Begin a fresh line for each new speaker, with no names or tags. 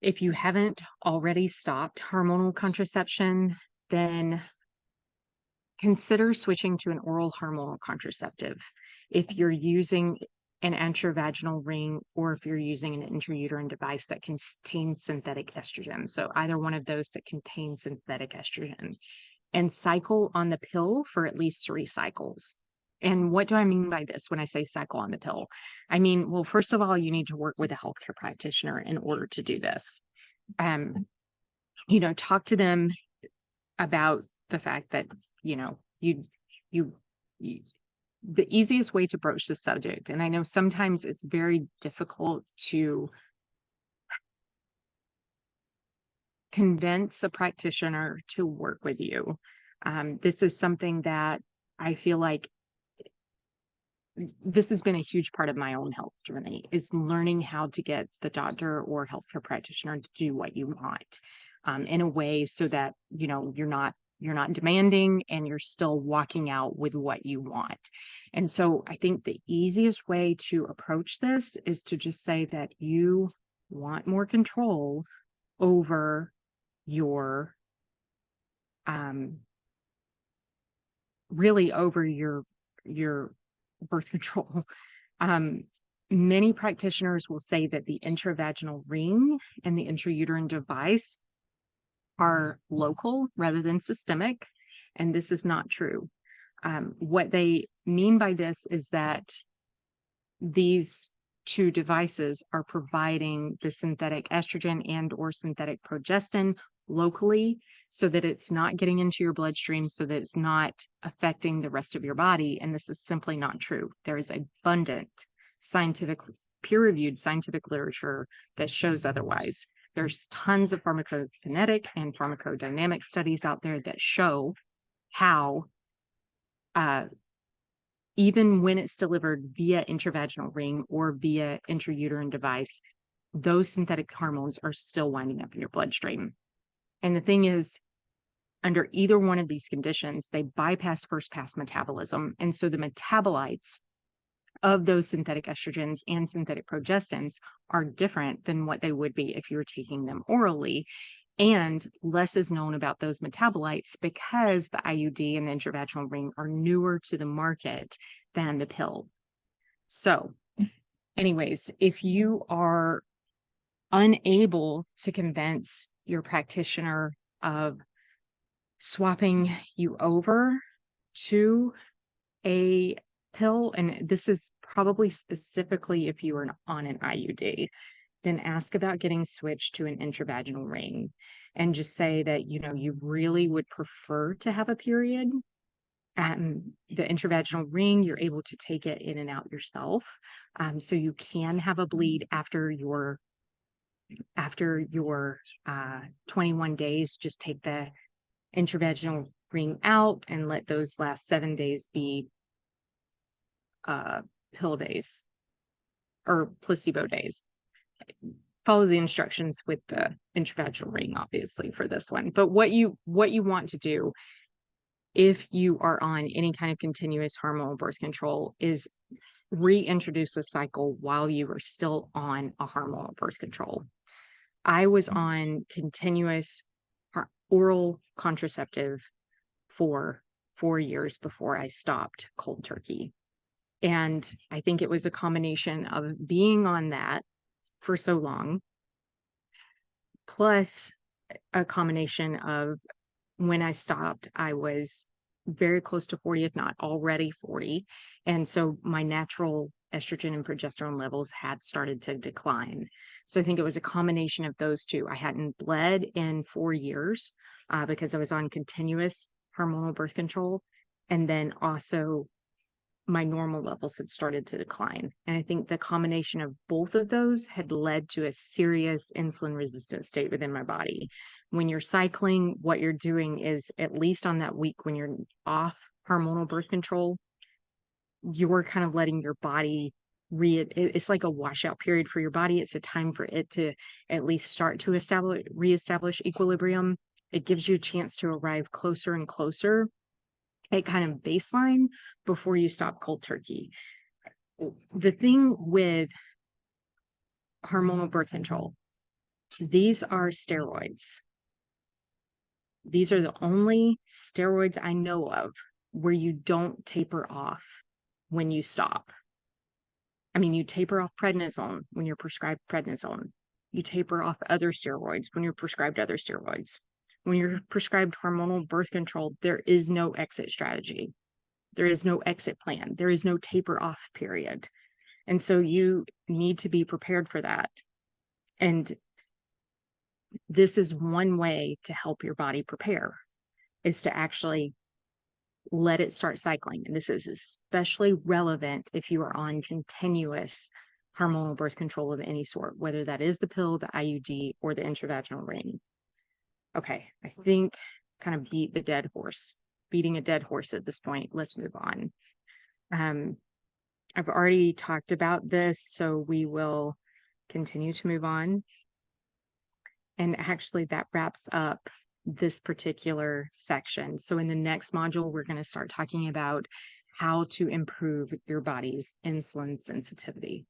if you haven't already stopped hormonal contraception, then consider switching to an oral hormonal contraceptive. If you're using an intravaginal ring or if you're using an intrauterine device that contains synthetic estrogen. So either one of those that contains synthetic estrogen, and cycle on the pill for at least 3 cycles. And what do I mean by this when I say cycle on the pill? I mean, well, first of all, you need to work with a healthcare practitioner in order to do this. Talk to them about the fact that, you, you, the easiest way to broach the subject, and I know sometimes it's very difficult to convince a practitioner to work with you. This is something that I feel like this has been a huge part of my own health journey, is learning how to get the doctor or healthcare practitioner to do what you want, in a way so that, you're not demanding and you're still walking out with what you want. And so I think the easiest way to approach this is to just say that you want more control over your really over your birth control. Many practitioners will say that the intravaginal ring and the intrauterine device are local rather than systemic, and this is not true. What they mean by this is that these two devices are providing the synthetic estrogen and or synthetic progestin locally so that it's not getting into your bloodstream, so that it's not affecting the rest of your body. And this is simply not true. There is abundant peer-reviewed scientific literature that shows otherwise. There's tons of pharmacokinetic and pharmacodynamic studies out there that show how even when it's delivered via intravaginal ring or via intrauterine device, those synthetic hormones are still winding up in your bloodstream. And the thing is, under either one of these conditions, they bypass first pass metabolism. And so the metabolites of those synthetic estrogens and synthetic progestins are different than what they would be if you were taking them orally. And less is known about those metabolites because the IUD and the intravaginal ring are newer to the market than the pill. So anyways, if you are unable to convince your practitioner of swapping you over to a pill, and this is probably specifically if you are on an IUD, then ask about getting switched to an intravaginal ring and just say that, you really would prefer to have a period. The intravaginal ring, you're able to take it in and out yourself. So you can have a bleed after your 21 days. Just take the intravaginal ring out and let those last 7 days be pill days or placebo days. Follow the instructions with the intravaginal ring, obviously, for this one. But what you want to do if you are on any kind of continuous hormonal birth control is reintroduce a cycle while you are still on a hormonal birth control. I was on continuous oral contraceptive for 4 years before I stopped cold turkey. And I think it was a combination of being on that for so long, plus a combination of when I stopped, I was very close to 40, if not already 40. And so my natural estrogen and progesterone levels had started to decline. So I think it was a combination of those two. I hadn't bled in 4 years because I was on continuous hormonal birth control. And then also my normal levels had started to decline. And I think the combination of both of those had led to a serious insulin resistant state within my body. When you're cycling, what you're doing is, at least on that week when you're off hormonal birth control, you're kind of letting your body it's like a washout period for your body. It's a time for it to at least start to reestablish equilibrium. It gives you a chance to arrive closer and closer at kind of baseline before you stop cold turkey. The thing with hormonal birth control These are steroids. These are the only steroids I know of where you don't taper off when you stop. I mean, you taper off prednisone when you're prescribed prednisone. You taper off other steroids when you're prescribed other steroids. When you're prescribed hormonal birth control, there is no exit strategy. There is no exit plan. There is no taper off period. And so you need to be prepared for that. And this is one way to help your body prepare, is to actually let it start cycling. And this is especially relevant if you are on continuous hormonal birth control of any sort, whether that is the pill, the IUD, or the intravaginal ring. Okay, I think kind of beating a dead horse at this point. Let's move on. I've already talked about this, so we will continue to move on. And actually that wraps up this particular section. So in the next module, we're going to start talking about how to improve your body's insulin sensitivity.